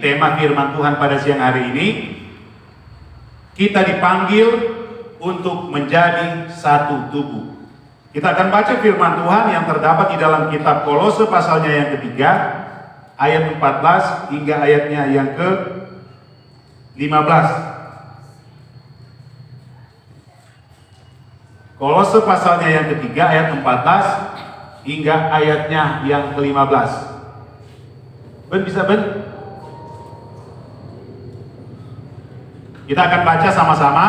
tema firman Tuhan pada siang hari ini, kita dipanggil untuk menjadi satu tubuh. Kita akan baca firman Tuhan yang terdapat di dalam kitab Kolose pasalnya yang ketiga, ayat 14 hingga ayatnya yang ke-15. Kolose pasalnya yang ketiga, ayat 14 hingga ayatnya yang ke-15. Ben, bisa Ben? Kita akan baca sama-sama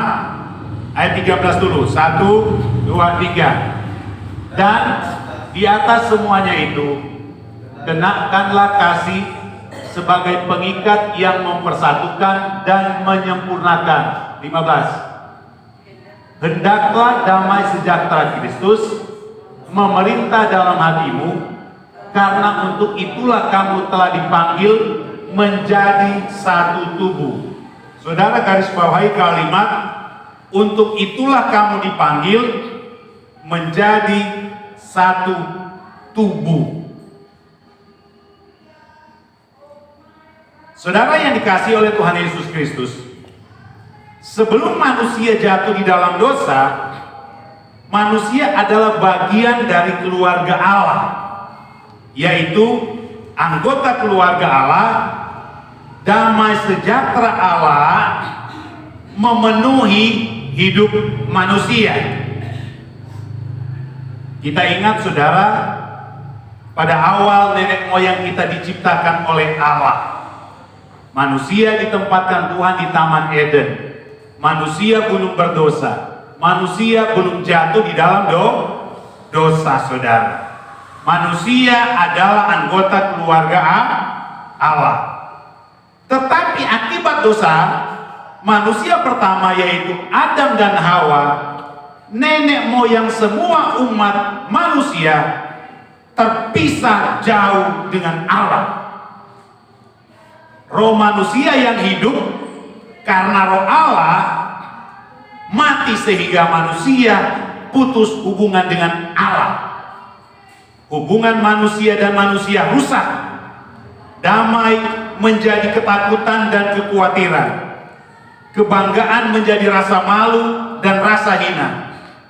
ayat 13 dulu. 1, 2, 3. Dan di atas semuanya itu, kenakanlah kasih sebagai pengikat yang mempersatukan dan menyempurnakan. 15. Hendaklah damai sejahtera Kristus memerintah dalam hatimu, karena untuk itulah kamu telah dipanggil menjadi satu tubuh. Saudara garis bawahi kalimat, untuk itulah kamu dipanggil menjadi satu tubuh. Saudara yang dikasihi oleh Tuhan Yesus Kristus, sebelum manusia jatuh di dalam dosa, manusia adalah bagian dari keluarga Allah, yaitu anggota keluarga Allah. Damai sejahtera Allah memenuhi hidup manusia. Kita ingat saudara, pada awal nenek moyang kita diciptakan oleh Allah. Manusia ditempatkan Tuhan di Taman Eden. Manusia belum berdosa. Manusia belum jatuh di dalam dosa, saudara. Manusia adalah anggota keluarga Allah. Tetapi akibat dosa, manusia pertama yaitu Adam dan Hawa, nenek moyang semua umat manusia, terpisah jauh dengan Allah. Roh manusia yang hidup karena roh Allah mati sehingga manusia putus hubungan dengan Allah. Hubungan manusia dan manusia rusak. Damai menjadi ketakutan dan kekhawatiran. Kebanggaan menjadi rasa malu dan rasa hina.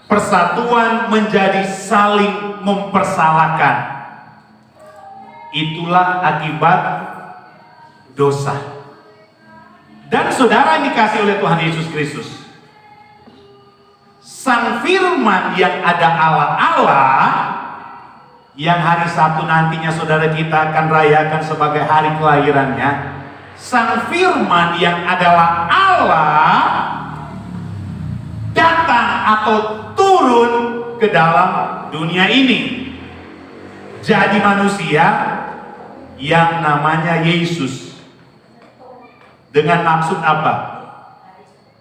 Persatuan menjadi saling mempersalahkan. Itulah akibat dosa. Dan saudara yang dikasihi oleh Tuhan Yesus Kristus, Sang Firman yang ada Allah, yang hari Sabtu nantinya saudara kita akan rayakan sebagai hari kelahirannya. Sang Firman yang adalah Allah datang atau turun ke dalam dunia ini, jadi manusia yang namanya Yesus. Dengan maksud apa?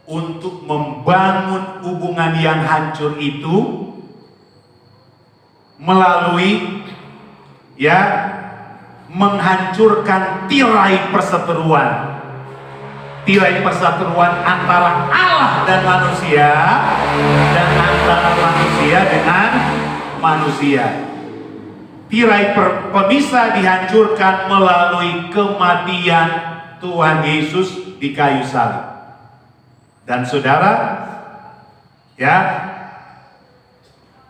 Untuk membangun hubungan yang hancur itu melalui menghancurkan tirai perseteruan. Tirai perseteruan antara Allah dan manusia, dan antara manusia dengan manusia. Tirai pemisah dihancurkan melalui kematian Tuhan Yesus di kayu salib. Dan saudara,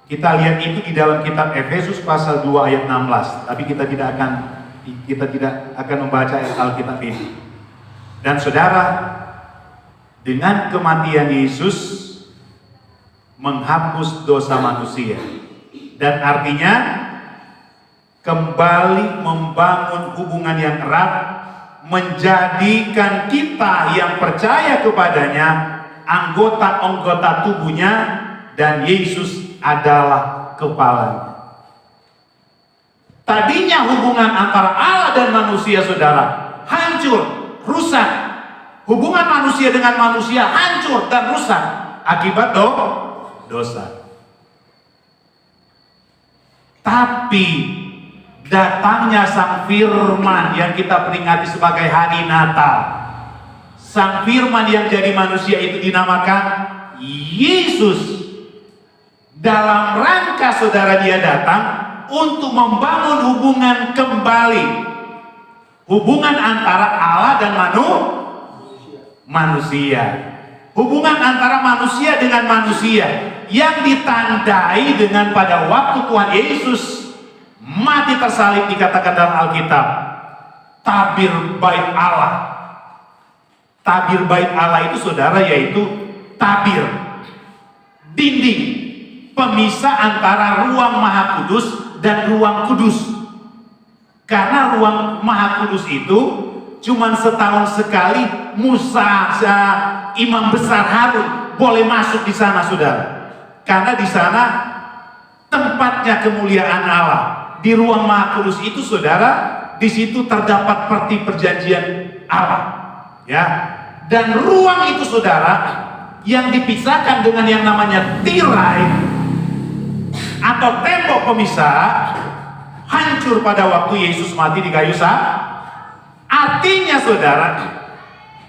kita lihat itu di dalam kitab Efesus pasal 2 ayat 16. Tapi kita tidak akan membaca ayat Alkitab ini. Dan saudara, dengan kematian Yesus menghapus dosa manusia. Dan artinya kembali membangun hubungan yang erat, menjadikan kita yang percaya kepadanya anggota-anggota tubuhnya, dan Yesus adalah kepalanya. Tadinya hubungan antara Allah dan manusia, saudara, hancur, rusak. Hubungan manusia dengan manusia hancur dan rusak akibat dosa. Tapi datangnya Sang Firman yang kita peringati sebagai hari Natal. Sang Firman yang jadi manusia itu dinamakan Yesus. Dalam rangka saudara dia datang untuk membangun hubungan kembali. Hubungan antara Allah dan manusia. Hubungan antara manusia dengan manusia yang ditandai dengan pada waktu Tuhan Yesus mati tersalib, dikatakan dalam Alkitab, tabir bait Allah. Tabir bait Allah itu saudara yaitu tabir, dinding pemisah antara ruang Maha Kudus dan ruang kudus. Karena ruang Maha Kudus itu cuman setahun sekali Musa, imam besar Harun boleh masuk di sana, saudara. Karena di sana tempatnya kemuliaan Allah. Di ruang Maha Kudus itu, saudara, di situ terdapat peti perjanjian Allah, ya. Dan ruang itu, saudara, yang dipisahkan dengan yang namanya tirai atau tembok pemisah hancur pada waktu Yesus mati di kayu salib. Artinya, saudara,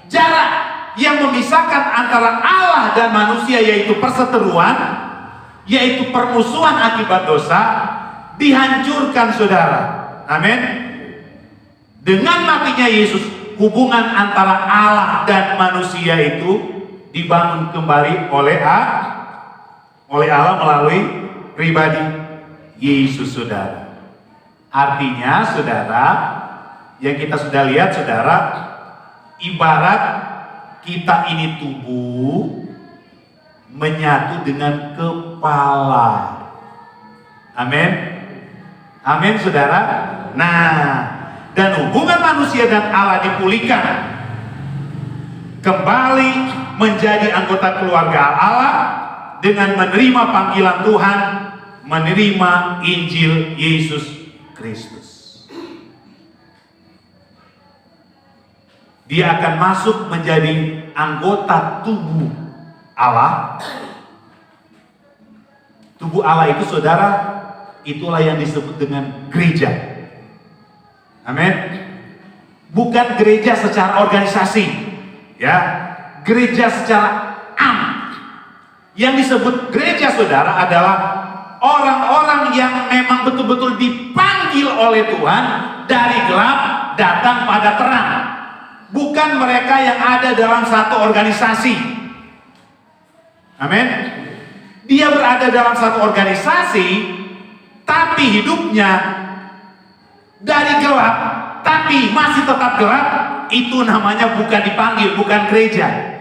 jarak yang memisahkan antara Allah dan manusia, yaitu perseteruan, yaitu permusuhan akibat dosa, dihancurkan, saudara. Amin. Dengan matinya Yesus, hubungan antara Allah dan manusia itu dibangun kembali oleh Allah melalui pribadi Yesus, saudara. Artinya, saudara, yang kita sudah lihat, saudara, ibarat kita ini tubuh menyatu dengan kepala. Amin. Amin, saudara. Nah, dan hubungan manusia dan Allah dipulihkan kembali menjadi anggota keluarga Allah dengan menerima panggilan Tuhan, menerima Injil Yesus Kristus. Dia akan masuk menjadi anggota tubuh Allah. Tubuh Allah itu, saudara, itulah yang disebut dengan gereja. Amin. Bukan gereja secara organisasi, ya. Gereja secara Yang disebut gereja, saudara, adalah orang-orang yang memang betul-betul dipanggil oleh Tuhan dari gelap datang pada terang. Bukan mereka yang ada dalam satu organisasi. Amin. Dia berada dalam satu organisasi, tapi hidupnya dari gelap, tapi masih tetap gelap. Itu namanya bukan dipanggil, bukan gereja.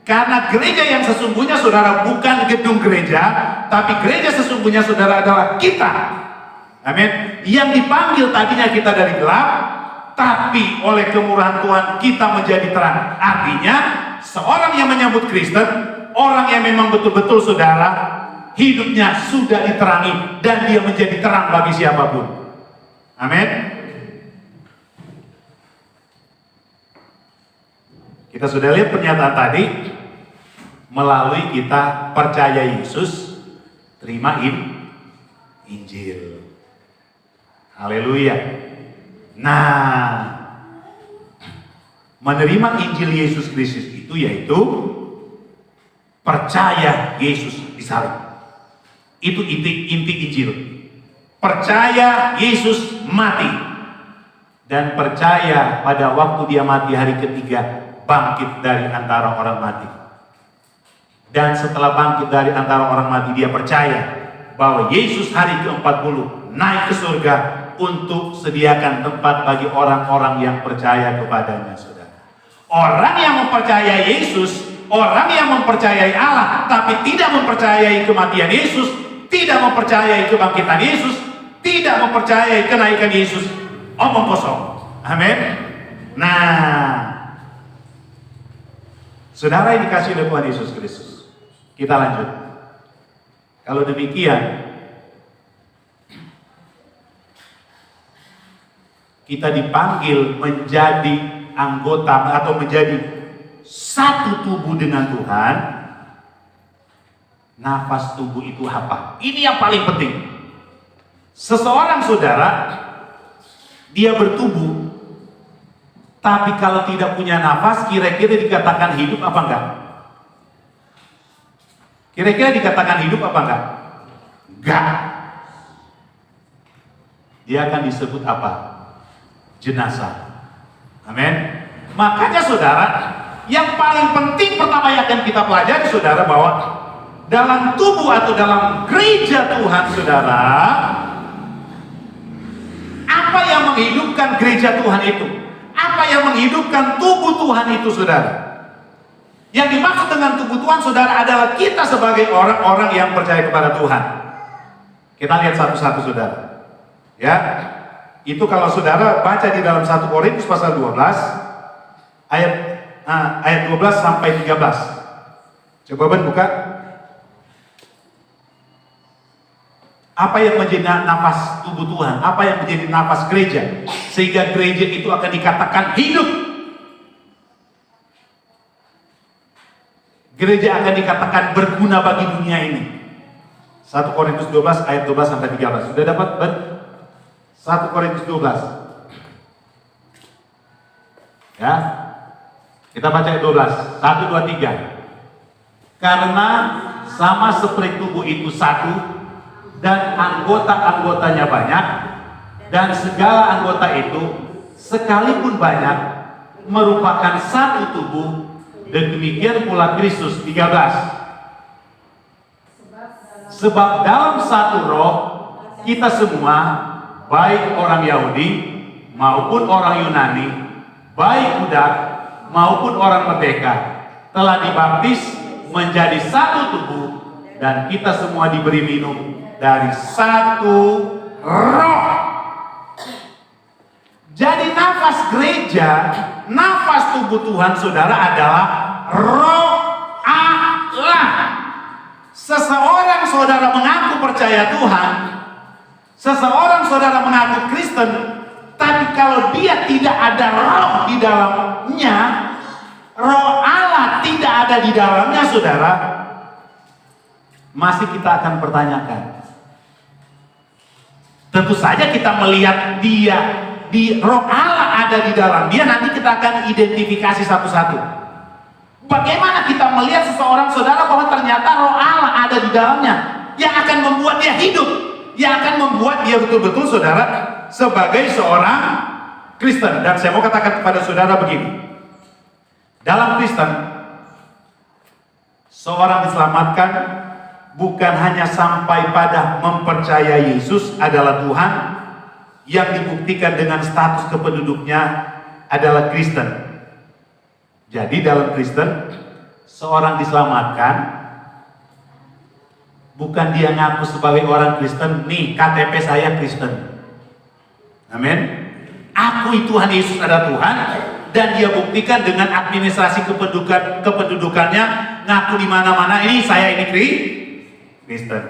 Karena gereja yang sesungguhnya, saudara, bukan gedung gereja, tapi gereja sesungguhnya, saudara, adalah kita. Amin. Yang dipanggil tadinya kita dari gelap, tapi oleh kemurahan Tuhan kita menjadi terang. Artinya, seorang yang menyambut Kristen, orang yang memang betul-betul, saudara, hidupnya sudah diterangi dan dia menjadi terang bagi siapapun. Amin. Kita sudah lihat pernyataan tadi, melalui kita percaya Yesus, terima Injil. Haleluya. Nah, menerima Injil Yesus Kristus itu yaitu percaya Yesus disalib. Itu inti Injil. Percaya Yesus mati dan percaya pada waktu dia mati hari ketiga bangkit dari antara orang mati. Dan setelah bangkit dari antara orang mati, dia percaya bahwa Yesus hari ke-40 naik ke surga untuk sediakan tempat bagi orang-orang yang percaya kepadanya, saudara. Orang yang mempercayai Yesus, orang yang mempercayai Allah, tapi tidak mempercayai kematian Yesus, tidak mempercayai kebangkitan Yesus, tidak mempercayai kenaikan Yesus, omong kosong. Amin. Nah, saudara yang dikasihi oleh Tuhan Yesus Kristus, kita lanjut. Kalau demikian, kita dipanggil menjadi anggota atau menjadi satu tubuh dengan Tuhan. Nafas tubuh itu apa? Ini yang paling penting. Seseorang, saudara, dia bertubuh, tapi kalau tidak punya nafas, kira-kira dikatakan hidup apa enggak? Kira-kira dikatakan hidup apa enggak? Enggak. Dia akan disebut apa? Jenazah. Amin. Makanya, saudara, Yang paling penting pertama yang akan kita pelajari saudara, bahwa dalam tubuh atau dalam gereja Tuhan saudara, apa yang menghidupkan gereja Tuhan itu? Apa yang menghidupkan tubuh Tuhan itu saudara? Yang dimaksud dengan tubuh Tuhan saudara adalah kita sebagai orang-orang yang percaya kepada Tuhan. Kita lihat satu-satu saudara. Ya, itu kalau saudara baca di dalam 1 Korintus pasal 12 ayat 12 sampai 13. Coba buka. Apa yang menjadi nafas tubuh Tuhan? Apa yang menjadi nafas gereja? Sehingga gereja itu akan dikatakan hidup. Gereja akan dikatakan berguna bagi dunia ini. 1 Korintus 12 ayat 12 sampai 13. Sudah dapat? 1 Korintus 12. Ya. Kita baca ayat 12. 1, 2, 3. Karena sama seperti tubuh itu satu dan anggota-anggotanya banyak, dan segala anggota itu sekalipun banyak merupakan satu tubuh, dan demikian pula Kristus. 13. Sebab dalam satu roh kita semua, baik orang Yahudi maupun orang Yunani, baik budak maupun orang merdeka, telah dibaptis menjadi satu tubuh, dan kita semua diberi minum dari satu roh. Jadi nafas gereja, nafas tubuh Tuhan saudara adalah roh Allah. Seseorang saudara mengaku percaya Tuhan, seseorang saudara mengaku Kristen, tapi kalau dia tidak ada roh di dalamnya, roh Allah tidak ada di dalamnya saudara, masih kita akan pertanyakan. Tentu saja kita melihat dia, di roh Allah ada di dalam dia, nanti kita akan identifikasi satu-satu. Bagaimana kita melihat seseorang saudara bahwa ternyata roh Allah ada di dalamnya, yang akan membuat dia hidup, yang akan membuat dia betul-betul saudara sebagai seorang Kristen. Dan saya mau katakan kepada saudara begini, dalam Kristen seorang diselamatkan bukan hanya sampai pada mempercayai Yesus adalah Tuhan, yang dibuktikan dengan status kependuduknya adalah Kristen. Jadi dalam Kristen, seorang diselamatkan bukan dia ngaku sebagai orang Kristen, nih KTP saya Kristen. Amin. Akui Tuhan Yesus ada Tuhan, dan dia buktikan dengan administrasi kependudukannya, ngaku di mana-mana, ini saya ini Kristen.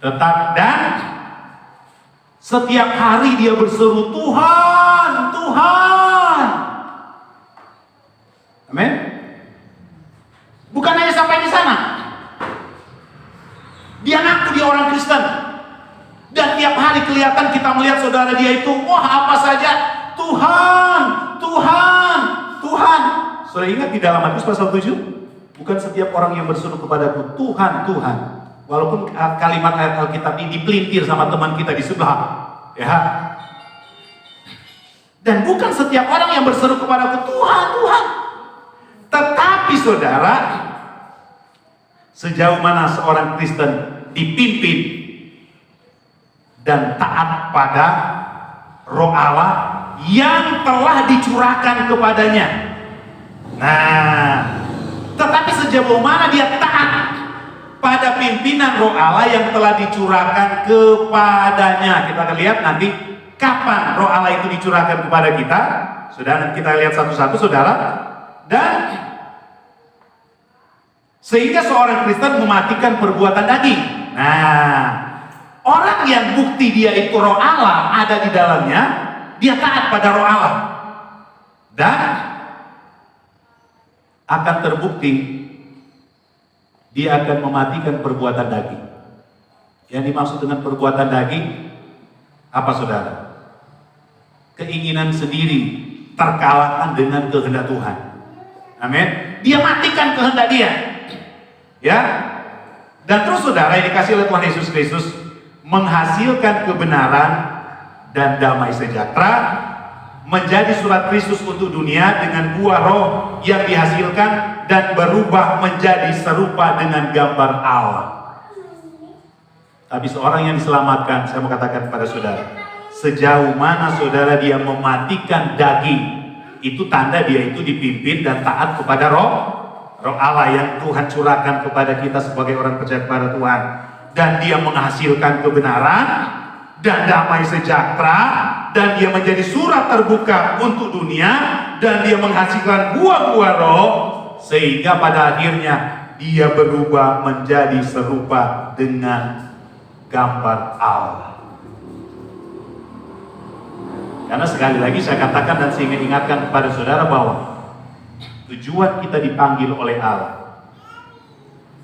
Dan setiap hari dia berseru Tuhan, Tuhan. Amin. Bukan hanya sampai di sana, dia ngaku dia orang Kristen, dan tiap hari kelihatan kita melihat saudara dia itu, wah apa saja Tuhan, Tuhan, Tuhan. Saudara ingat di dalam Matius pasal 7, bukan setiap orang yang berseru kepadaku Tuhan, Tuhan. Walaupun kalimat ayat Alkitab ini dipelintir sama teman kita di sebelah, ya. Dan bukan setiap orang yang berseru kepadaku Tuhan, Tuhan. Tetapi saudara, sejauh mana seorang Kristen dipimpin dan taat pada roh Allah yang telah dicurahkan kepadanya. Nah, tetapi sejauh mana dia taat pada pimpinan roh Allah yang telah dicurahkan kepadanya. Kita akan lihat nanti kapan roh Allah itu dicurahkan kepada kita. Sudah, kita lihat satu-satu saudara. Dan sehingga seorang Kristen mematikan perbuatan daging. Nah, orang yang bukti dia itu roh Allah ada di dalamnya, dia taat pada roh Allah, dan akan terbukti dia akan mematikan perbuatan daging. Yang dimaksud dengan perbuatan daging apa saudara? Keinginan sendiri terkalahkan dengan kehendak Tuhan. Amin. Dia matikan kehendak dia, ya. Dan terus saudara yang dikasih oleh Tuhan Yesus Kristus menghasilkan kebenaran dan damai sejahtera menjadi surat Kristus untuk dunia dengan buah roh yang dihasilkan dan berubah menjadi serupa dengan gambar Allah. Tapi seorang yang diselamatkan, saya mau katakan kepada saudara, sejauh mana saudara dia mematikan daging, itu tanda dia itu dipimpin dan taat kepada roh Allah yang Tuhan curahkan kepada kita sebagai orang percaya kepada Tuhan. Dan dia menghasilkan kebenaran dan damai sejahtera, dan dia menjadi surat terbuka untuk dunia, dan dia menghasilkan buah-buah roh, sehingga pada akhirnya dia berubah menjadi serupa dengan gambar Allah. Karena sekali lagi saya katakan dan saya ingin ingatkan kepada saudara bahwa tujuan kita dipanggil oleh Allah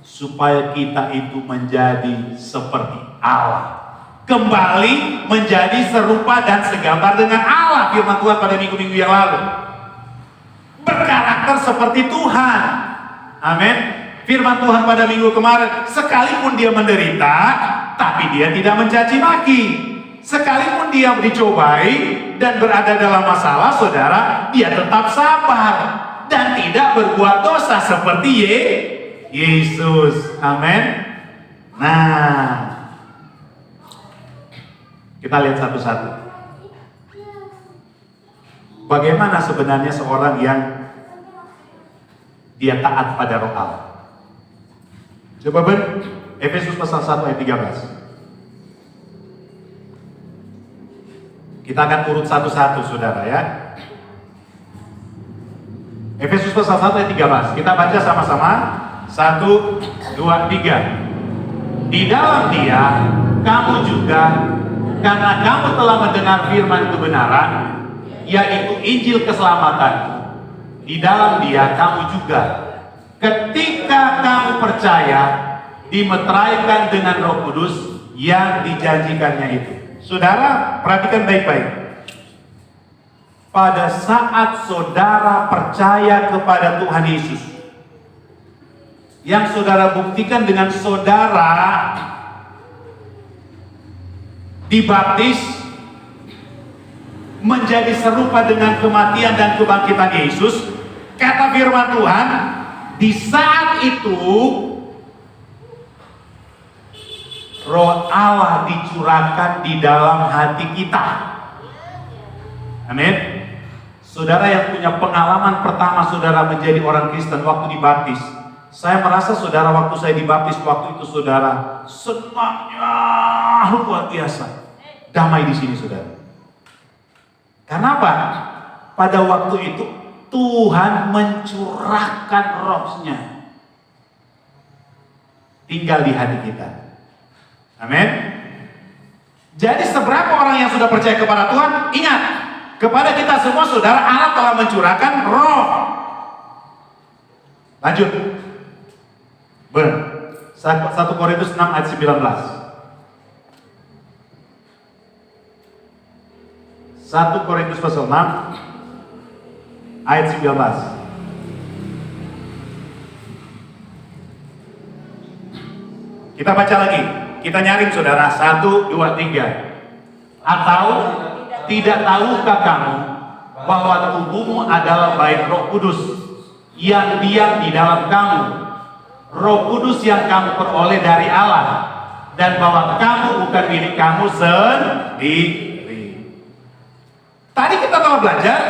supaya kita itu menjadi seperti Allah, kembali menjadi serupa dan segambar dengan Allah. Firman Tuhan pada minggu-minggu yang lalu, berkarakter seperti Tuhan. Amin. Firman Tuhan pada minggu kemarin, sekalipun dia menderita, tapi dia tidak mencaci maki. Sekalipun dia dicobai dan berada dalam masalah, saudara, dia tetap sabar dan tidak berbuat dosa seperti Yesus. Amin. Nah, kita lihat satu-satu. Bagaimana sebenarnya seorang yang dia taat pada roh Allah? Coba Efesus pasal 1 ayat 13. Kita akan urut satu-satu saudara ya. Efesus pasal 1 ayat 13. Kita baca sama-sama. 1, 2, 3. Di dalam dia kamu juga, karena kamu telah mendengar firman kebenaran, yaitu Injil keselamatan. Di dalam dia kamu juga, ketika kamu percaya, dimeteraikan dengan Roh Kudus yang dijanjikannya itu. Saudara, perhatikan baik-baik. Pada saat saudara percaya kepada Tuhan Yesus, yang saudara buktikan dengan saudara dibaptis, menjadi serupa dengan kematian dan kebangkitan Yesus, kata firman Tuhan, di saat itu Roh Allah dicurahkan di dalam hati kita. Amin. Saudara yang punya pengalaman pertama saudara menjadi orang Kristen waktu dibaptis, saya merasa saudara waktu saya dibaptis waktu itu saudara senangnya luar biasa, damai di sini saudara. Karena apa? Pada waktu itu Tuhan mencurahkan rohnya tinggal di hati kita. Amin. Jadi seberapa orang yang sudah percaya kepada Tuhan, ingat, kepada kita semua saudara, Allah telah mencurahkan roh. Lanjut. 1 Korintus 6 ayat 19. 1 Korintus pasal 6 ayat 19. Kita baca lagi. Kita nyaring saudara. 1, 2, 3. Atau tidak tahukah kamu bahwa tubuhmu adalah bait Roh Kudus yang diam di dalam kamu, Roh Kudus yang kamu peroleh dari Allah, dan bahwa kamu bukan milik kamu sendiri. Tadi kita telah belajar,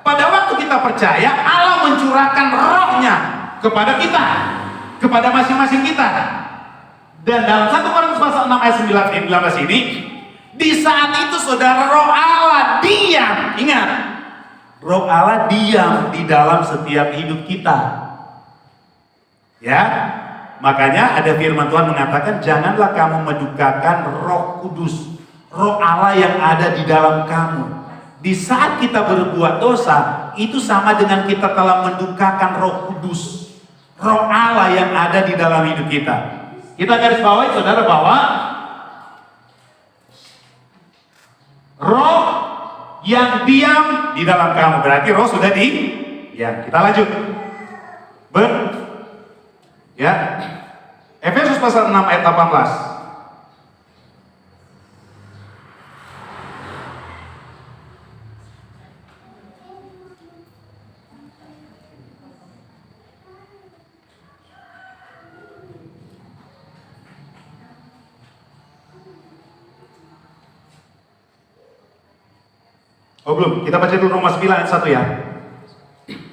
pada waktu kita percaya, Allah mencurahkan rohnya kepada kita, kepada masing-masing kita. Dan dalam 1 Korintus pasal 6 ayat 19 ini, di saat itu saudara, roh Allah diam. Ingat, roh Allah diam di dalam setiap hidup kita. Ya, makanya ada firman Tuhan mengatakan, janganlah kamu mendukakan Roh Kudus, roh Allah yang ada di dalam kamu. Di saat kita berbuat dosa, itu sama dengan kita telah mendukakan Roh Kudus, roh Allah yang ada di dalam hidup kita. Kita garis bawahi saudara bahwa roh yang diam di dalam kamu, berarti roh sudah ya. Kita lanjut. Ya. Efesus pasal 6 ayat 18. Oh belum, kita baca dulu Roma 9 ayat 1 ya.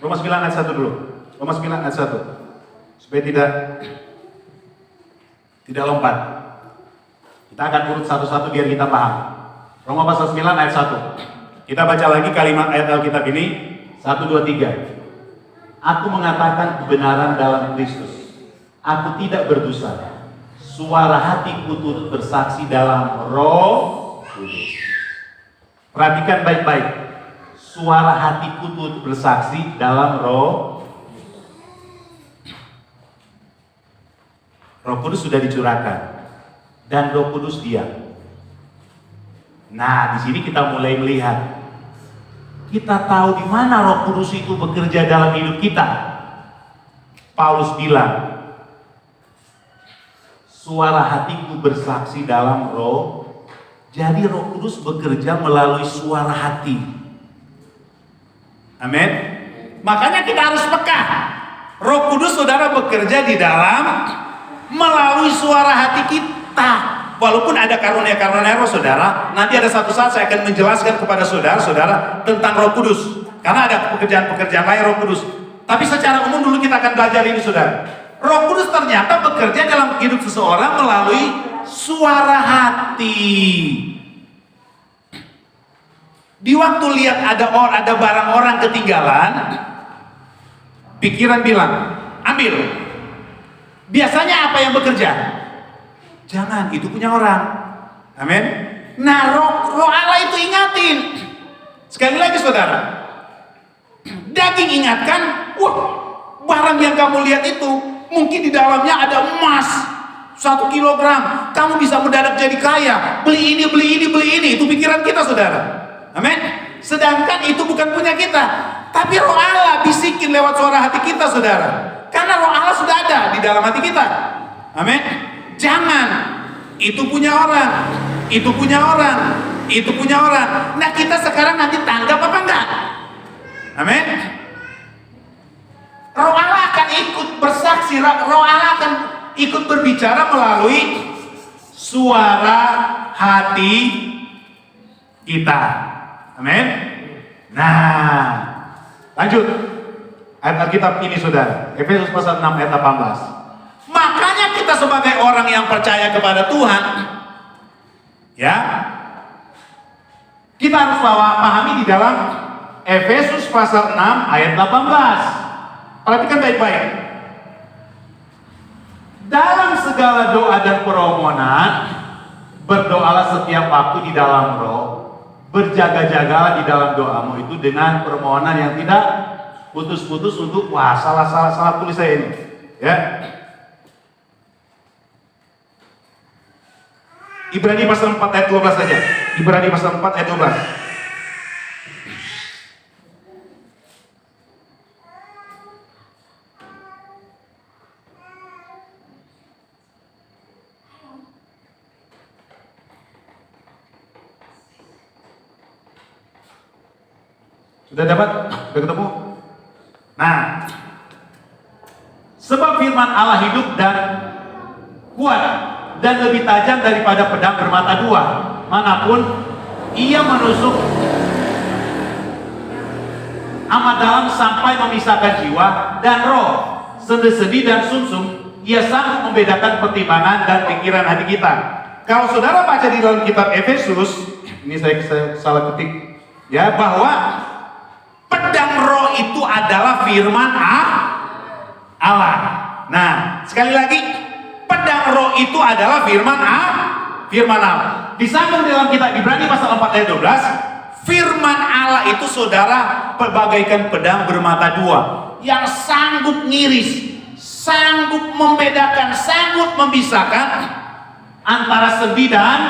Roma 9 ayat 1 dulu. Roma 9 ayat 1. Supaya tidak lompat. Kita akan urut satu-satu biar kita paham. Roma pasal 9 ayat 1. Kita baca lagi kalimat ayat Alkitab ini. 1, 2, 3. Aku mengatakan kebenaran dalam Kristus. Aku tidak berdosa. Suara hatiku turut bersaksi dalam Roh Kudus. Perhatikan baik-baik. Suara hatiku turut bersaksi dalam Roh. Roh Kudus sudah dicurahkan dan Roh Kudus diam. Nah, di sini kita mulai melihat. Kita tahu di mana Roh Kudus itu bekerja dalam hidup kita. Paulus bilang, suara hatiku bersaksi dalam Roh. Jadi Roh Kudus bekerja melalui suara hati. Amin. Makanya kita harus peka. Roh Kudus saudara bekerja di dalam melalui suara hati kita. Walaupun ada karunia-karunia roh saudara, nanti ada satu saat saya akan menjelaskan kepada saudara-saudara tentang Roh Kudus. Karena ada pekerjaan-pekerjaan lain Roh Kudus. Tapi secara umum dulu kita akan belajar ini saudara. Roh Kudus ternyata bekerja dalam hidup seseorang melalui suara hati. Di waktu lihat ada barang orang ketinggalan, pikiran bilang, ambil. Biasanya apa yang bekerja? Jangan, itu punya orang. Amin. Nah, roh Allah itu ingatin. Sekali lagi saudara, daging ingatkan, wah, barang yang kamu lihat itu mungkin di dalamnya ada emas 1 kilogram. Kamu bisa mendadak jadi kaya. Beli ini. Itu pikiran kita saudara. Amin. Sedangkan itu bukan punya kita. Tapi roh Allah bisikin lewat suara hati kita saudara. Karena roh Allah sudah ada di dalam hati kita. Amin. Jangan, itu punya orang. Nah kita sekarang nanti tanggap apa enggak? Amin. Roh Allah akan ikut bersaksi. Roh Allah akan ikut berbicara melalui suara hati kita. Amin. Nah, lanjut. Ayat Alkitab ini saudara, Efesus pasal 6 ayat 18. Makanya kita sebagai orang yang percaya kepada Tuhan, ya, kita harus pahami di dalam Efesus pasal 6 ayat 18. Perhatikan baik-baik. Dalam segala doa dan permohonan, berdoalah setiap waktu di dalam Roh, berjaga-jagalah di dalam doamu itu dengan permohonan yang tidak putus-putus untuk salah tulis saya ini, ya. Ibrani pasal 4 ayat 12 saja. Ibrani pasal 4 ayat 12. Sudah dapat? Sudah ketemu? Nah, sebab firman Allah hidup dan kuat dan lebih tajam daripada pedang bermata dua, manapun ia menusuk amat dalam sampai memisahkan jiwa dan roh, sendi-sendi dan sumsum. Ia sanggup membedakan pertimbangan dan pikiran hati kita. Kalau saudara baca di dalam kitab Efesus, ini saya salah ketik, ya, bahwa pedang roh itu adalah firman Allah. Nah, sekali lagi, pedang roh itu adalah firman Allah. Disambung dalam kitab Ibrani pasal 4 ayat 12, firman Allah itu saudara bagaikan pedang bermata dua yang sanggup ngiris, sanggup membedakan, sanggup memisahkan antara sendi dan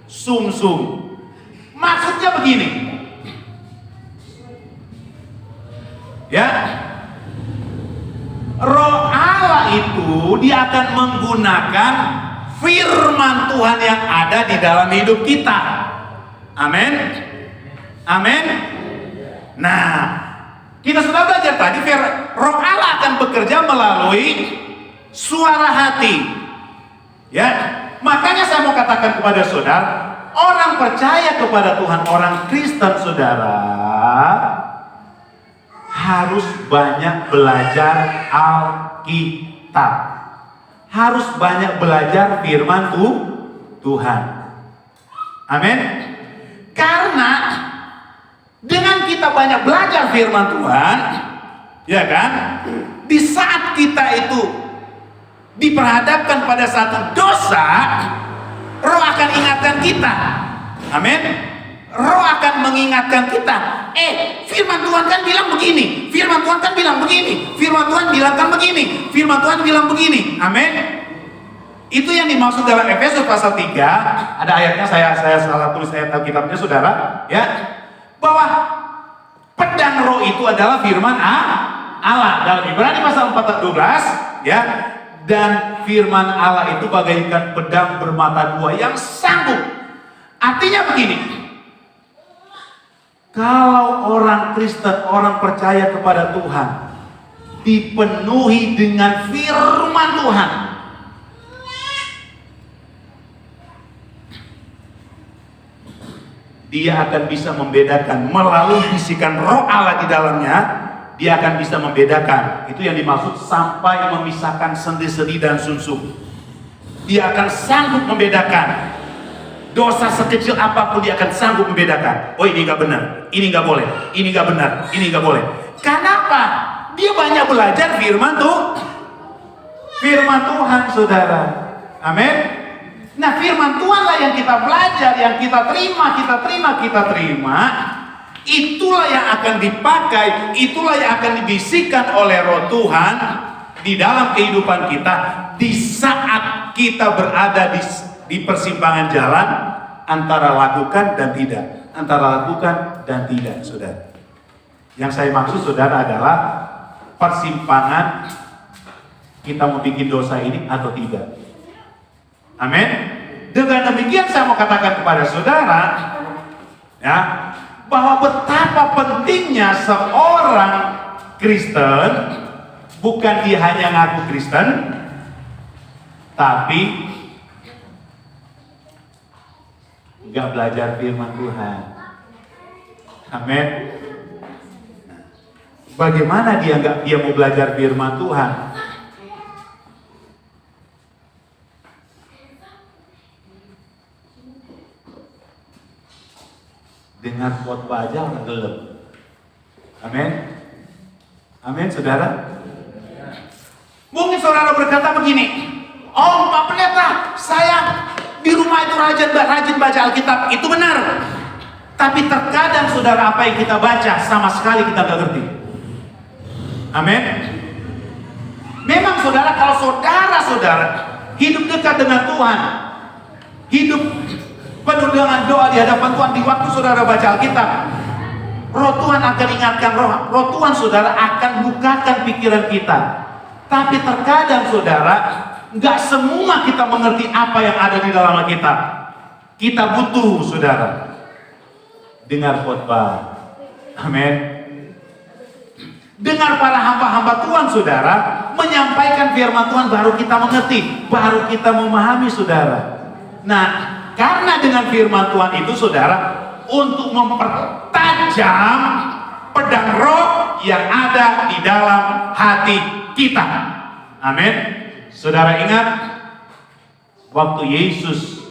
sumsum. Maksudnya begini, ya, roh Allah itu dia akan menggunakan firman Tuhan yang ada di dalam hidup kita. Amin. Amin. Nah, kita sudah belajar tadi, roh Allah akan bekerja melalui suara hati. Ya, makanya saya mau katakan kepada saudara, Orang percaya kepada Tuhan, orang Kristen saudara, harus banyak belajar Alkitab. Harus banyak belajar firman Tuhan. Amin. Karena dengan kita banyak belajar firman Tuhan, ya kan? Di saat kita itu diperhadapkan pada satu dosa, Roh akan ingatkan kita. Amin. Roh akan mengingatkan kita. Firman Tuhan kan bilang begini. Firman Tuhan kan bilang begini. Firman Tuhan bilang kan begini. Firman Tuhan bilang begini. Amin. Itu yang dimaksud dalam Efesus pasal 3. Ada ayatnya, saya salah tulis ayat Alkitabnya saudara, ya. Bahwa pedang roh itu adalah firman Allah. Dalam Ibrani pasal 4:12, ya. Dan firman Allah itu bagaikan pedang bermata dua yang sanggup. Artinya begini. Kalau orang Kristen, orang percaya kepada Tuhan, dipenuhi dengan firman Tuhan, dia akan bisa membedakan melalui bisikan roh Allah di dalamnya. Dia akan bisa membedakan. Itu yang dimaksud sampai memisahkan sendi-sendi dan sumsum. Dia akan sanggup membedakan. Dosa sekecil apapun dia akan sanggup membedakan. Oh, ini gak benar, ini gak boleh, ini gak benar, ini gak boleh. Kenapa? Dia banyak belajar firman Tuhan saudara. Amin. Nah, firman Tuhanlah yang kita belajar, yang kita terima. Itulah yang akan dipakai, itulah yang akan dibisikkan oleh Roh Tuhan di dalam kehidupan kita di saat kita berada di persimpangan jalan antara lakukan dan tidak, saudara. Yang saya maksud saudara adalah persimpangan kita mau bikin dosa ini atau tidak. Amin. Dengan demikian saya mau katakan kepada saudara, ya, bahwa betapa pentingnya seorang Kristen, bukan dia hanya ngaku Kristen, tapi nggak belajar firman Tuhan. Amin. Bagaimana dia mau belajar firman Tuhan? Dengan khotbah aja orang gelap. Amin. Amin, saudara. Mungkin saudara berkata begini, oh Pak Pendeta, saya di rumah itu rajin baca Alkitab. Itu benar. Tapi terkadang saudara, apa yang kita baca sama sekali kita nggak ngerti. Amin. Memang saudara, kalau saudara hidup dekat dengan Tuhan, hidup penuh dengan doa di hadapan Tuhan, di waktu saudara baca Alkitab, Roh Tuhan akan ingatkan, Roh Tuhan saudara akan bukakan pikiran kita. Tapi terkadang saudara, nggak semua kita mengerti apa yang ada di dalam Alkitab. Kita butuh saudara dengar khotbah. Amin. Dengar para hamba-hamba Tuhan saudara menyampaikan firman Tuhan, baru kita mengerti, baru kita memahami saudara. Nah, karena dengan firman Tuhan itu saudara, untuk mempertajam pedang roh yang ada di dalam hati kita. Amin. Saudara ingat waktu Yesus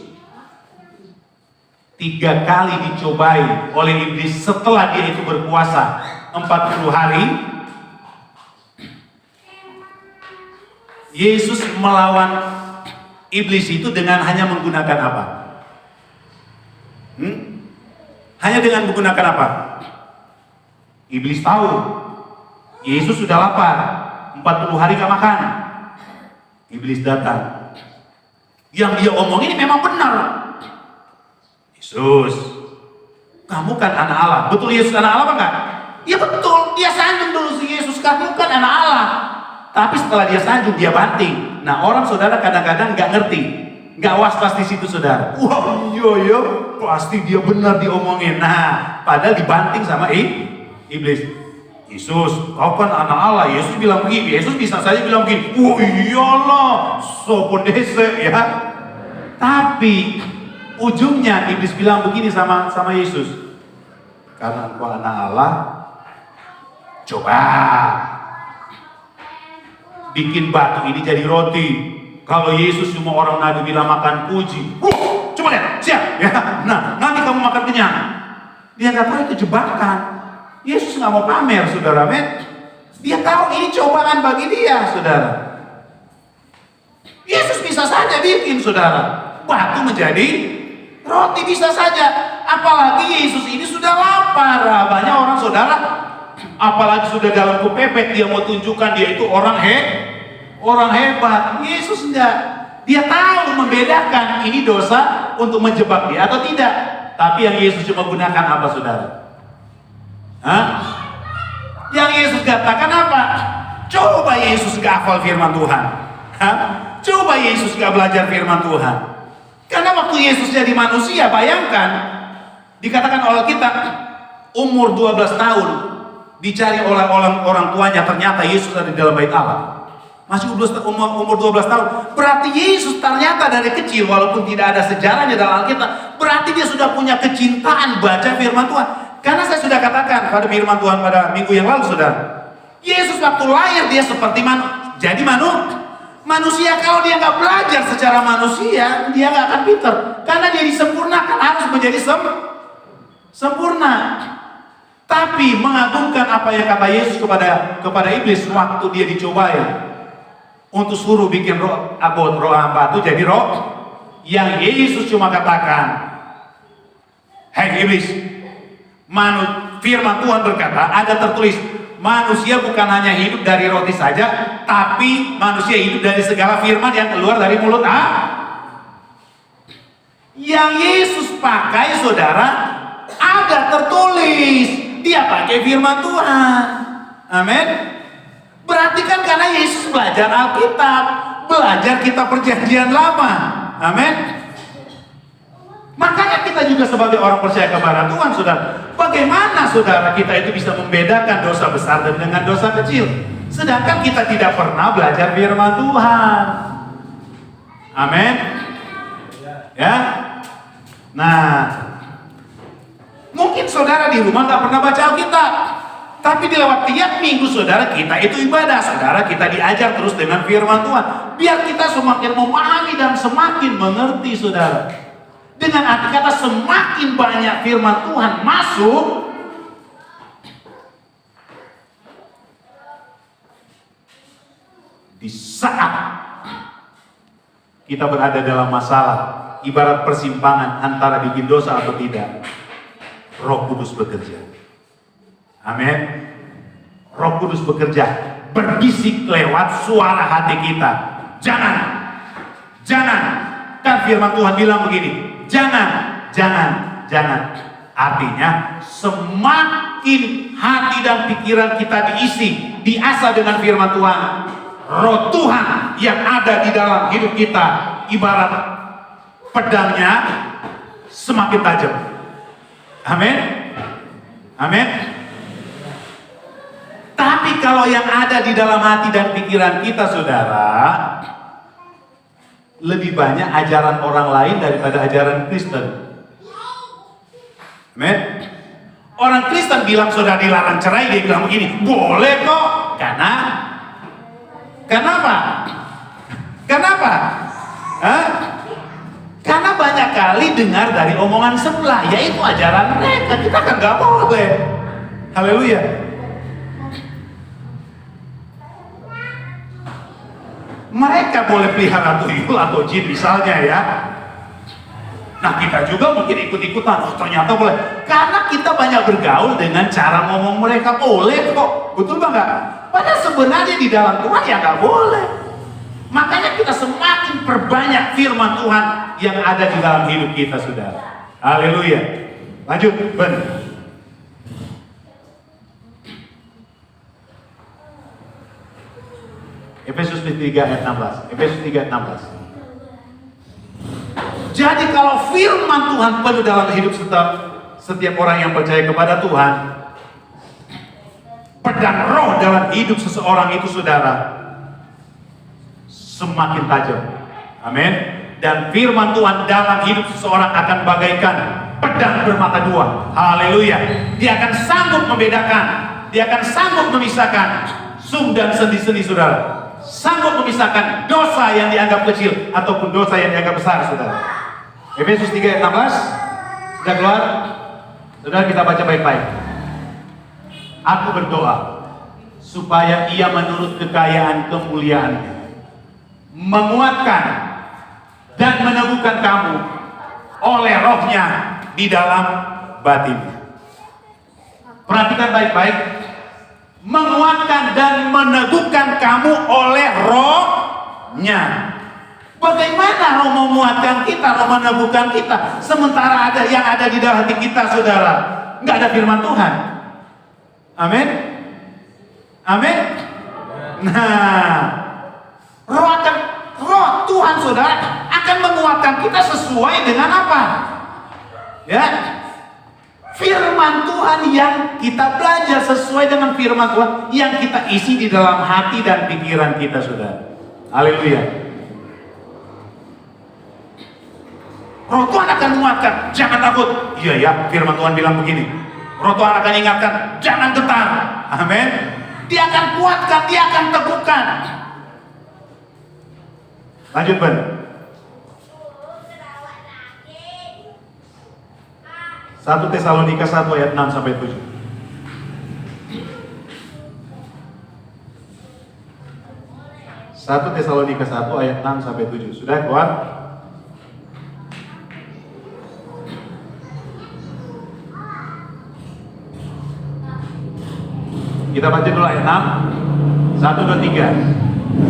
3 kali dicobai oleh iblis setelah dia itu berpuasa 40 hari. Yesus melawan iblis itu dengan hanya menggunakan apa? Hanya dengan menggunakan apa? Iblis tahu Yesus sudah lapar, 40 hari gak makan. Iblis datang. Yang dia omongin ini memang benar. Yesus, kamu kan anak Allah. Betul Yesus anak Allah apa enggak? Ya betul, dia sanjung dulu si Yesus, kamu kan anak Allah. Tapi setelah dia sanjung, dia banting. Nah, orang saudara kadang-kadang nggak ngerti, nggak was-was di situ saudara. Wah, iya, pasti dia benar diomongin. Nah, padahal dibanting sama iblis. Yesus, kau kan anak Allah. Yesus bilang begini. Yesus bisa saja bilang begini. Wah, iyalah, sopodese ya. Tapi ujungnya iblis bilang begini sama Yesus, karena engkau anak Allah, coba bikin batu ini jadi roti. Kalau Yesus cuma orang Nabi bilang makan puji, coba lihat, siap ya. Nah, nanti kamu makan kenyang. Dia nggak tahu itu jebakan. Yesus nggak mau pamer, saudara, men. Dia tahu ini cobaan bagi dia, saudara. Yesus bisa saja bikin, saudara, batu menjadi roti, bisa saja. Apalagi Yesus ini sudah lapar. Banyak orang, saudara, apalagi sudah dalam kepepet, dia mau tunjukkan dia itu orang hebat. Yesus enggak. Dia tahu membedakan ini dosa untuk menjebak dia atau tidak. Tapi yang Yesus cuma gunakan apa, saudara? Yang Yesus katakan apa? Coba Yesus gak hafal firman Tuhan. Coba Yesus gak belajar firman Tuhan. Karena waktu Yesus jadi manusia, bayangkan, dikatakan oleh kita, umur 12 tahun, dicari oleh orang tuanya, ternyata Yesus ada di dalam bait Allah. Masih umur 12 tahun. Berarti Yesus ternyata dari kecil, walaupun tidak ada sejarahnya dalam Alkitab, berarti dia sudah punya kecintaan baca firman Tuhan. Karena saya sudah katakan pada firman Tuhan pada minggu yang lalu, saudara, Yesus waktu lahir dia seperti jadi manusia. Kalau dia nggak belajar secara manusia, dia nggak akan pintar. Karena dia disempurnakan, harus menjadi sempurna. Tapi mengagumkan apa yang kata Yesus kepada iblis waktu dia dicobai untuk suruh bikin roh batu jadi roh. Yang Yesus cuma katakan, hei iblis, firman Tuhan berkata, ada tertulis, manusia bukan hanya hidup dari roti saja, tapi manusia hidup dari segala firman yang keluar dari mulut Yang Yesus pakai, saudara, ada tertulis. Dia pakai firman Tuhan. Amin. Berarti kan karena Yesus belajar Alkitab, belajar kitab perjanjian lama. Amin. Makanya kita juga sebagai orang percaya kepada Tuhan, saudara, bagaimana saudara kita itu bisa membedakan dosa besar dan dengan dosa kecil, sedangkan kita tidak pernah belajar firman Tuhan. Amin. Ya. Nah, mungkin saudara di rumah nggak pernah baca Alkitab, tapi di lewat tiap minggu saudara kita itu ibadah, saudara kita diajar terus dengan firman Tuhan, biar kita semakin memahami dan semakin mengerti, saudara. Dengan arti kata semakin banyak firman Tuhan masuk, di saat kita berada dalam masalah, ibarat persimpangan antara bikin dosa atau tidak, Roh Kudus bekerja. Amin. Roh Kudus bekerja, berbisik lewat suara hati kita. Jangan. Kan firman Tuhan bilang begini, jangan. Artinya semakin hati dan pikiran kita diasah dengan firman Tuhan, Roh Tuhan yang ada di dalam hidup kita ibarat pedangnya semakin tajam. Amin. Tapi kalau yang ada di dalam hati dan pikiran kita, saudara, lebih banyak ajaran orang lain daripada ajaran Kristen. Amin. Orang Kristen bilang saudara dilarang cerai, dia bilang begini, boleh kok. Kenapa? Karena banyak kali dengar dari omongan sebelah, yaitu ajaran mereka. Kita kan gak boleh. Haleluya. Mereka boleh pelihara tuyul atau jin misalnya ya. Nah kita juga mungkin ikut-ikutan, ternyata boleh. Karena kita banyak bergaul dengan cara ngomong mereka, boleh kok. Betul nggak? Padahal sebenarnya di dalam Tuhan ya nggak boleh. Makanya kita semakin perbanyak firman Tuhan yang ada di dalam hidup kita, saudara. Haleluya. Lanjut, Ben. Efesus 3 ayat 16. Efesus 3 ayat 16. Jadi kalau firman Tuhan penuh dalam hidup setiap orang yang percaya kepada Tuhan, pedang roh dalam hidup seseorang itu, saudara, semakin tajam. Amin. Dan firman Tuhan dalam hidup seseorang akan bagaikan pedang bermata dua. Haleluya. Dia akan sanggup membedakan, dia akan sanggup memisahkan sum dan sendi-sendi, saudara. Sanggup memisahkan dosa yang dianggap kecil ataupun dosa yang dianggap besar, saudara. Efesus 3 ayat 16 sudah keluar? Saudara, kita baca baik-baik. Aku berdoa supaya ia menurut kekayaan kemuliaannya menguatkan dan meneguhkan kamu oleh rohnya di dalam batinnya. Perhatikan baik-baik. Menguatkan dan meneguhkan kamu oleh rohnya. Bagaimana roh menguatkan kita, roh meneguhkan kita, sementara ada yang ada di dalam hati kita, saudara, nggak ada firman Tuhan. Amin. Amin. Nah, roh Tuhan, saudara, akan menguatkan kita sesuai dengan apa? Ya, firman Tuhan yang kita belajar sesuai dengan firman Tuhan yang kita isi di dalam hati dan pikiran kita, saudara. Haleluya. Roh Tuhan akan menguatkan, jangan takut. Iya ya, firman Tuhan bilang begini. Roh Tuhan akan ingatkan, jangan getar. Amin. Dia akan kuatkan, dia akan teguhkan. Lanjut, Ben. 1 Tesalonika 1 ayat 6 sampai 7. 1 Tesalonika 1 ayat 6 sampai 7. Sudah keluar? Kita baca dulu ayat 6. 1, 2, 3.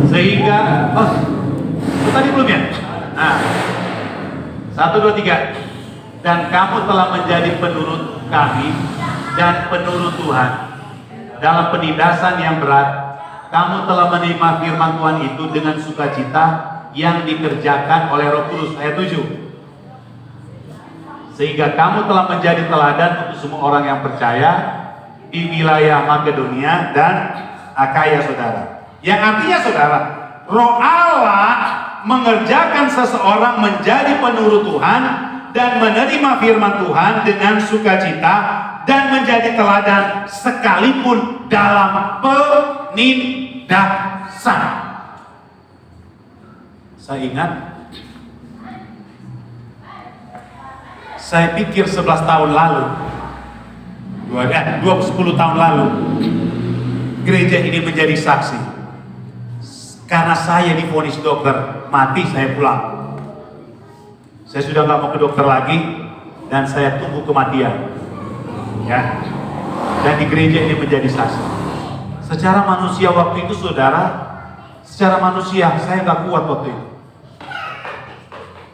Sehingga tadi belum ya? Nah, 1, 2, 3. Dan kamu telah menjadi penurut kami dan penurut Tuhan dalam penindasan yang berat. Kamu telah menerima firman Tuhan itu dengan sukacita yang dikerjakan oleh Roh Kudus. Ayat 7. Sehingga kamu telah menjadi teladan untuk semua orang yang percaya di wilayah Makedonia dan Akaya, saudara. Yang artinya, saudara, Roh Allah mengerjakan seseorang menjadi penurut Tuhan dan menerima firman Tuhan dengan sukacita dan menjadi teladan sekalipun dalam penindasan. Saya ingat, saya pikir 11 tahun lalu, 10 tahun lalu, gereja ini menjadi saksi. Karena saya divonis dokter mati, saya pulang. Saya sudah nggak mau ke dokter lagi dan saya tunggu kematian, ya. Dan di gereja ini menjadi saksi. Secara manusia waktu itu, saudara, secara manusia saya nggak kuat waktu itu.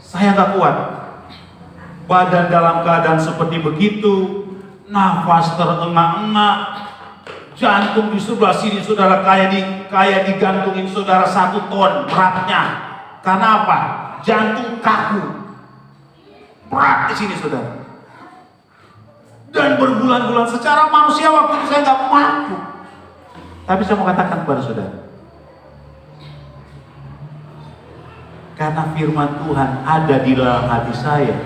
Saya nggak kuat. Badan dalam keadaan seperti begitu, nafas terengah-engah, jantung di sebelah sini, saudara, kayak digantungin, saudara, 1 ton beratnya. Karena apa? Jantung kaku. Berat di sini, saudara. Dan berbulan-bulan secara manusia waktu itu saya nggak mampu. Tapi saya mau katakan kepada saudara, karena firman Tuhan ada di dalam hati saya.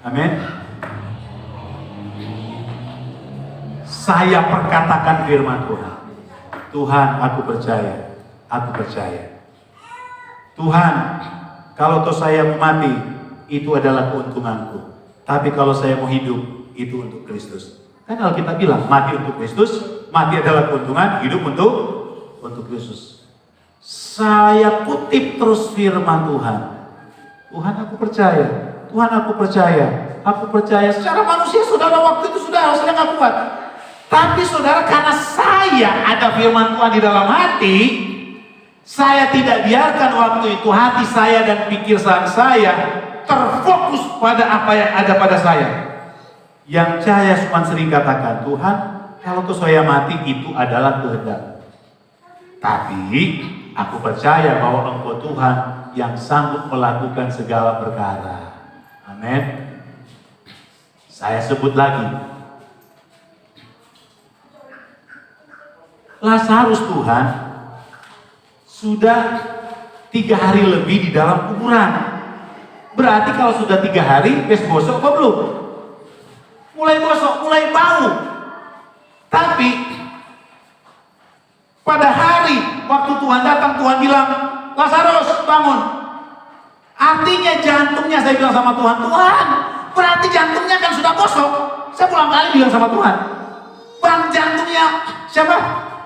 Amin. Saya perkatakan firman Tuhan. Tuhan, aku percaya. Aku percaya. Tuhan, kalau toh saya mati, itu adalah keuntunganku. Tapi kalau saya mau hidup, itu untuk Kristus. Kan Alkitab bilang, mati untuk Kristus, mati adalah keuntungan, hidup untuk Kristus. Saya kutip terus firman Tuhan. Tuhan, aku percaya. Tuhan, aku percaya. Aku percaya. Secara manusia, saudara, waktu itu saudara nggak kuat. Tapi saudara, karena saya ada firman Tuhan di dalam hati, saya tidak biarkan waktu itu hati saya dan pikiran saya terfokus pada apa yang ada pada saya. Yang saya cuma sering katakan, Tuhan, kalau tuh saya mati itu adalah kehendak. Tapi aku percaya bahwa Engkau Tuhan yang sanggup melakukan segala perkara. Amin. Saya sebut lagi, Lazarus, Tuhan, sudah 3 hari lebih di dalam kuburan. Berarti kalau sudah 3 hari, wes bosok apa belum? Mulai bosok, mulai bau. Tapi pada hari waktu Tuhan datang, Tuhan bilang, Lazarus bangun. Artinya jantungnya, saya bilang sama Tuhan, Tuhan, berarti jantungnya kan sudah bosok. Saya pulang kali bilang sama Tuhan, bang, jantungnya siapa?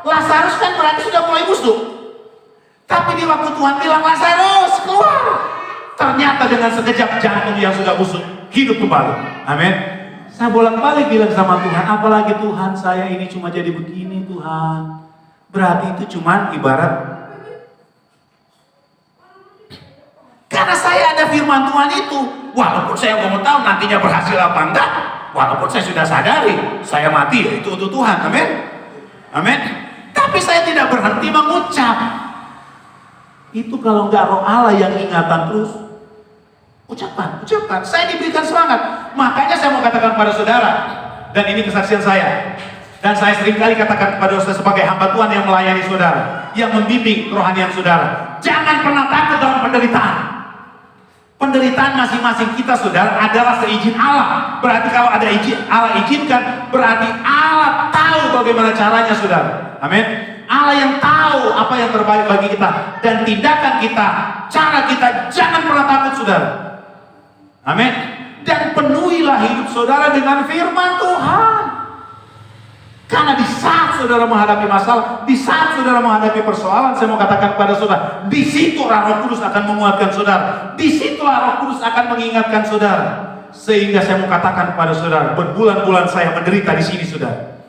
Lazarus kan berarti sudah mulai busuk. Tapi di waktu Tuhan bilang, Lazarus keluar, ternyata dengan sekejap jantung yang sudah busuk hidup kembali. Amin. Saya bolak-balik bilang sama Tuhan, apalagi Tuhan, saya ini cuma jadi begini Tuhan. Berarti itu cuma ibarat, karena saya ada firman Tuhan itu, walaupun saya nggak mau tahu nantinya berhasil apa enggak, walaupun saya sudah sadari saya mati, ya itu untuk Tuhan. Amin. Amin. Tapi saya tidak berhenti mengucap. Itu kalau nggak roh Allah yang ingatan terus, ucapan. Saya diberikan semangat. Makanya saya mau katakan pada saudara, dan ini kesaksian saya, dan saya seringkali katakan kepada saudara sebagai hamba Tuhan yang melayani saudara, yang membimbing kerohanian saudara, jangan pernah takut dalam penderitaan. Penderitaan masing-masing kita saudara adalah seizin Allah. Berarti kalau ada Allah izinkan, berarti Allah tahu bagaimana caranya saudara. Amin. Allah yang tahu apa yang terbaik bagi kita, dan tindakan kita, cara kita, jangan pernah takut saudara. Amin. Dan penuhilah hidup saudara dengan firman Tuhan. Karena di saat saudara menghadapi masalah, di saat saudara menghadapi persoalan, saya mau katakan kepada saudara, di situ Roh Kudus akan menguatkan saudara. Di situ Roh Kudus akan mengingatkan saudara. Sehingga saya mau katakan kepada saudara, berbulan-bulan saya menderita di sini saudara.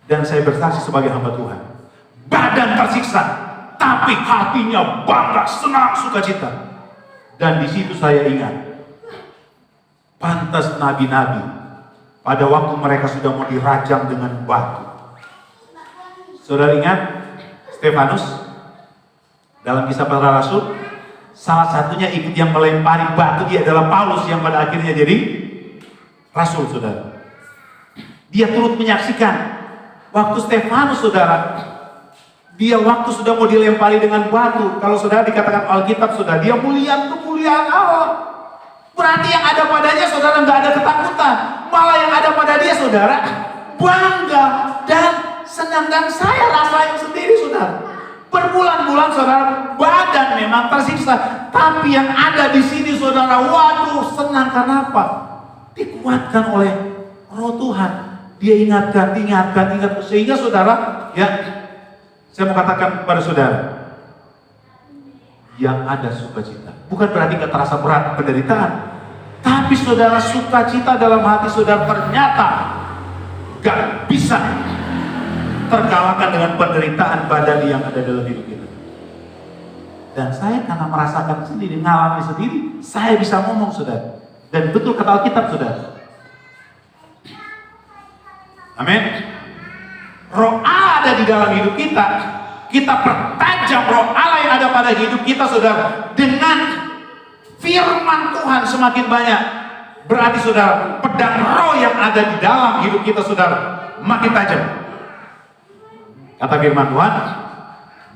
Dan saya bersaksi sebagai hamba Tuhan. Badan tersiksa, tapi hatinya bangga, senang, sukacita. Dan di situ saya ingat, pantas nabi-nabi pada waktu mereka sudah mau dirajam dengan batu. Saudara ingat Stefanus dalam Kisah Para Rasul, salah satunya ikut yang melempari batu, dia adalah Paulus yang pada akhirnya jadi rasul saudara. Dia turut menyaksikan waktu Stefanus saudara, dia waktu sudah mau dilempari dengan batu. Kalau saudara dikatakan Alkitab saudara, dia mulia kemuliaan Allah. Berarti yang ada padanya saudara nggak ada ketakutan, malah yang ada pada dia saudara bangga dan senang. Dan saya rasain sendiri saudara, berbulan-bulan saudara badan memang tersiksa, tapi yang ada di sini saudara, waduh senang. Karena apa? Dikuatkan oleh Roh Tuhan. Dia ingatkan, sehingga saudara, ya, saya mau katakan kepada saudara, yang ada sukacita. Bukan berarti gak terasa berat penderitaan, tapi saudara, sukacita dalam hati saudara ternyata gak bisa terkalahkan dengan penderitaan badan yang ada dalam hidup kita. Dan saya karena merasakan sendiri, ngalami sendiri, saya bisa ngomong saudara. Dan betul kata Alkitab saudara. Amin. Roh Allah ada di dalam hidup kita. Kita pertajam roh Allah yang ada pada hidup kita saudara. Dengan firman Tuhan semakin banyak, berarti saudara, pedang roh yang ada di dalam hidup kita saudara makin tajam. Kata firman Tuhan,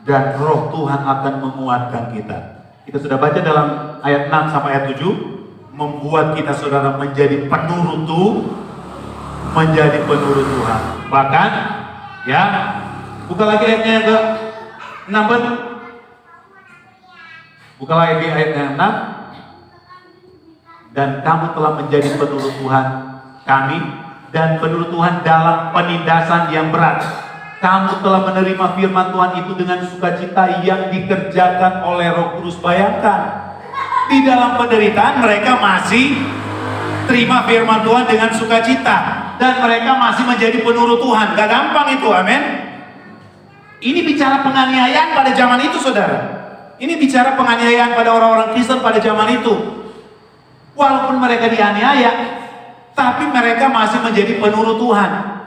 dan roh Tuhan akan menguatkan kita. Kita sudah baca dalam ayat 6 sampai ayat 7, membuat kita saudara menjadi penurut Tuhan. Bahkan ya, buka lagi ayatnya yang ke-6. Buka lagi ayatnya yang 6. Dan kamu telah menjadi penurut Tuhan kami, dan penurut Tuhan dalam penindasan yang berat. Kamu telah menerima firman Tuhan itu dengan sukacita yang dikerjakan oleh Roh Kudus. Bayangkan, di dalam penderitaan mereka masih terima firman Tuhan dengan sukacita, dan mereka masih menjadi penurut Tuhan. Gak gampang itu, amin. Ini bicara penganiayaan pada zaman itu saudara. Ini bicara penganiayaan pada orang-orang Kristen pada zaman itu. Walaupun mereka dianiaya, tapi mereka masih menjadi penurut Tuhan.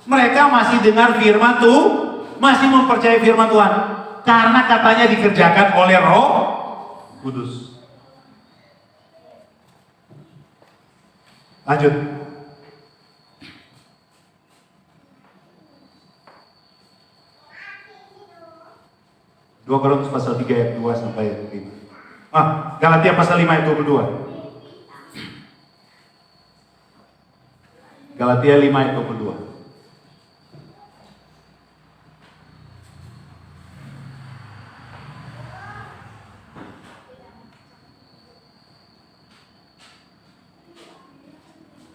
Mereka masih dengar firman Tuhan, masih mempercayai firman Tuhan, karena katanya dikerjakan oleh Roh Kudus. Lanjut. 2 Korintus pasal 3 ayat 2 sampai ayat 5. Galatia pasal 5 ayat 22. Galatia 5 ayat 22.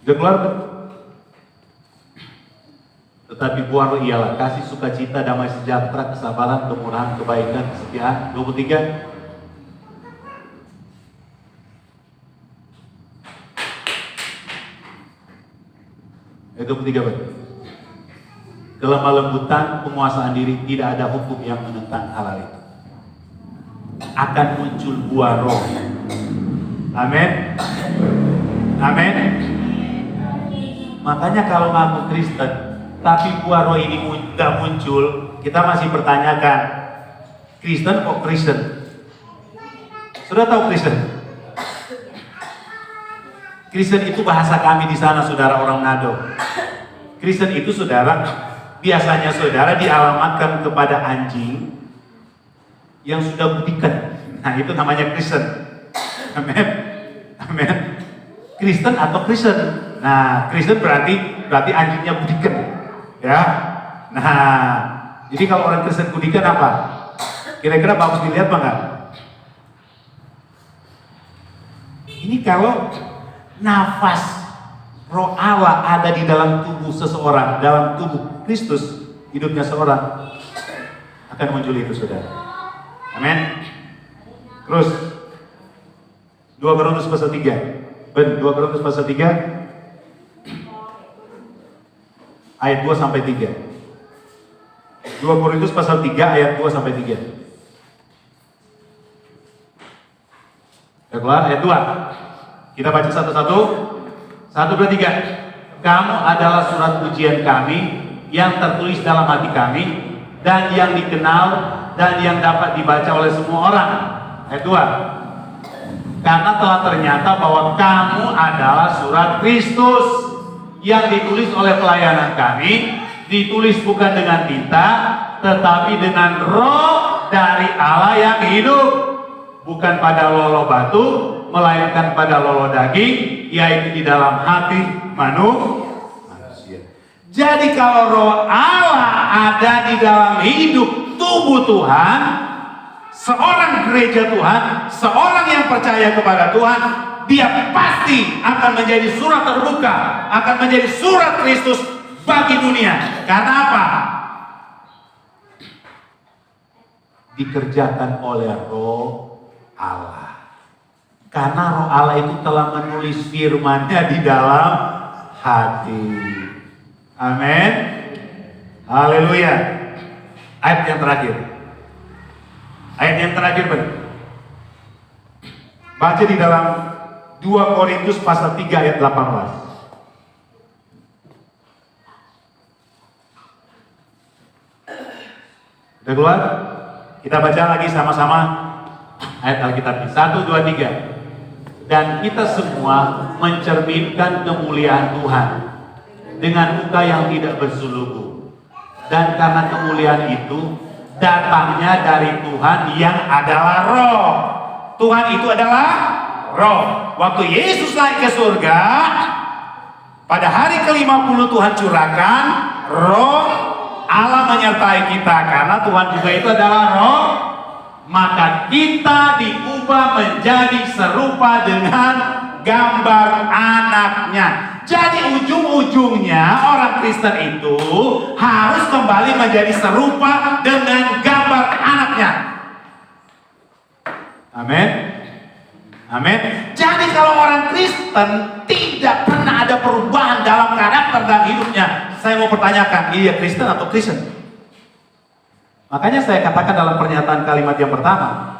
Sudah keluar kan? Tetapi buahnya ialah kasih, sukacita, damai sejahtera, kesabaran, kemurahan, kebaikan, kesetiaan. 23. Ayat 23 betul. Kelemah lembutan, penguasaan diri, tidak ada hukum yang menentang hal itu. Akan muncul buah roh. Amin. Amin. Makanya kalau ngaku Kristen, tapi buah roh ini nggak muncul, kita masih pertanyakan, Kristen kok Kristen? Sudah tahu Kristen? Kristen itu bahasa kami di sana, saudara, orang Nado. Kristen itu, saudara, biasanya saudara dialamatkan kepada anjing yang sudah butikan. Nah, itu namanya Kristen. Amin. Amin. Kristen atau Kristen. Nah, Kristen berarti anjingnya budikan. Ya. Nah, jadi kalau orang Kristen budikan apa? Kira-kira bagus dilihat apa enggak? Ini kalau nafas roh Allah ada di dalam tubuh seseorang, dalam tubuh Kristus, hidupnya seorang, akan muncul itu, saudara. Amin. Terus 2 Korintus pasal 3. 2 Korintus pasal 3 ayat 2 sampai 3. 2 Korintus pasal 3 ayat 2 sampai 3. Udah keluar? Ayat 2. Kita baca satu-satu. 1, 2, 3. Kamu adalah surat pujian kami yang tertulis dalam hati kami dan yang dikenal dan yang dapat dibaca oleh semua orang. Ayat 2. Karena telah ternyata bahwa kamu adalah surat Kristus yang ditulis oleh pelayanan kami, ditulis bukan dengan tinta, tetapi dengan roh dari Allah yang hidup, bukan pada lolo batu, melainkan pada lolo daging, yaitu di dalam hati manusia. Jadi kalau roh Allah ada di dalam hidup tubuh Tuhan, seorang gereja Tuhan, seorang yang percaya kepada Tuhan, dia pasti akan menjadi surat terbuka, akan menjadi surat Kristus bagi dunia. Karena apa? Dikerjakan oleh roh Allah. Karena roh Allah itu telah menulis firman-Nya di dalam hati. Amin. Haleluya. Ayat yang terakhir. Ayat yang terakhir, baca di dalam 2 Korintus pasal 3 ayat 18. Udah keluar? Kita baca lagi sama-sama ayat Alkitab. 1, 2, 3. Dan kita semua mencerminkan kemuliaan Tuhan dengan muka yang tidak bersulubu. Dan karena kemuliaan itu datangnya dari Tuhan yang adalah roh. Tuhan itu adalah roh. Waktu Yesus naik ke surga, pada hari ke-50 Tuhan curahkan roh Allah menyertai kita. Karena Tuhan juga itu adalah roh, maka kita diubah menjadi serupa dengan gambar anaknya. Jadi ujung-ujungnya orang Kristen itu harus kembali menjadi serupa dengan gambar anaknya. Amin. Amin. Jadi kalau orang Kristen tidak pernah ada perubahan dalam karakter dan hidupnya, saya mau pertanyakan, iya Kristen atau Kristen? Makanya saya katakan dalam pernyataan kalimat yang pertama,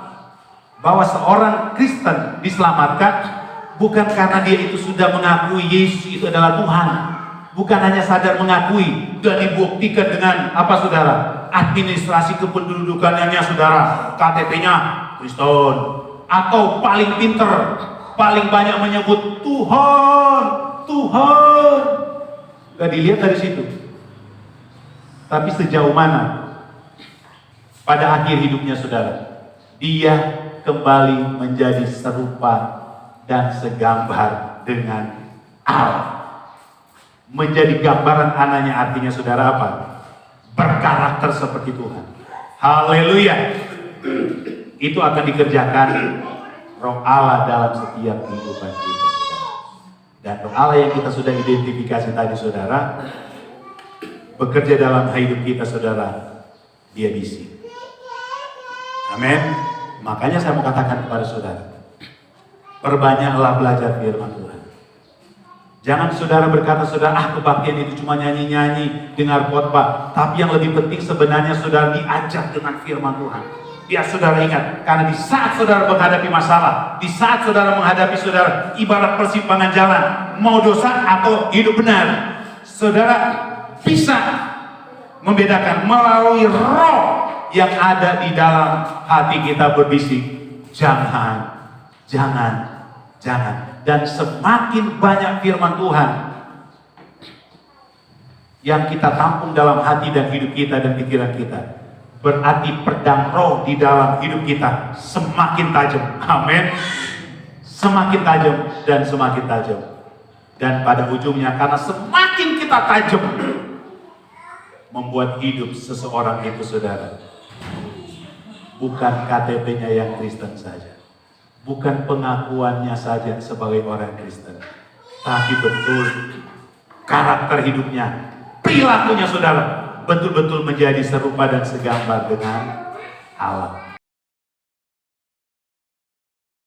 bahwa seorang Kristen diselamatkan bukan karena dia itu sudah mengakui Yesus itu adalah Tuhan. Bukan hanya sadar mengakui dan dibuktikan dengan apa, saudara? Administrasi kependudukannya, saudara, KTP-nya Kristen, atau paling pinter, paling banyak menyebut Tuhan, Tuhan. Gak dilihat dari situ. Tapi sejauh mana pada akhir hidupnya saudara, dia kembali menjadi serupa dan segambar dengan Allah. Menjadi gambaran anaknya artinya saudara apa? Berkarakter seperti Tuhan. Haleluya. Itu akan dikerjakan Roh Allah dalam setiap kehidupan kita, saudara. Dan Roh Allah yang kita sudah identifikasi tadi saudara, bekerja dalam hidup kita saudara, dia bisi. Amin. Makanya saya mau katakan kepada saudara, perbanyaklah belajar firman Tuhan. Jangan saudara berkata, saudara, kebaktian itu cuma nyanyi-nyanyi, dengar khotbah. Tapi yang lebih penting sebenarnya saudara diajak dengan firman Tuhan. Biar saudara ingat, karena di saat saudara menghadapi masalah, di saat saudara menghadapi saudara ibarat persimpangan jalan, mau dosa atau hidup benar, saudara bisa membedakan melalui roh yang ada di dalam hati kita berbisik, jangan. Dan semakin banyak firman Tuhan yang kita tampung dalam hati dan hidup kita dan pikiran kita, berarti pedang roh di dalam hidup kita semakin tajam. Amin. Semakin tajam dan semakin tajam. Dan pada ujungnya karena semakin kita tajam, membuat hidup seseorang itu saudara, bukan KTP-nya yang Kristen saja, bukan pengakuannya saja sebagai orang Kristen, tapi betul karakter hidupnya, perilakunya saudara, betul-betul menjadi serupa dan segambar dengan Allah.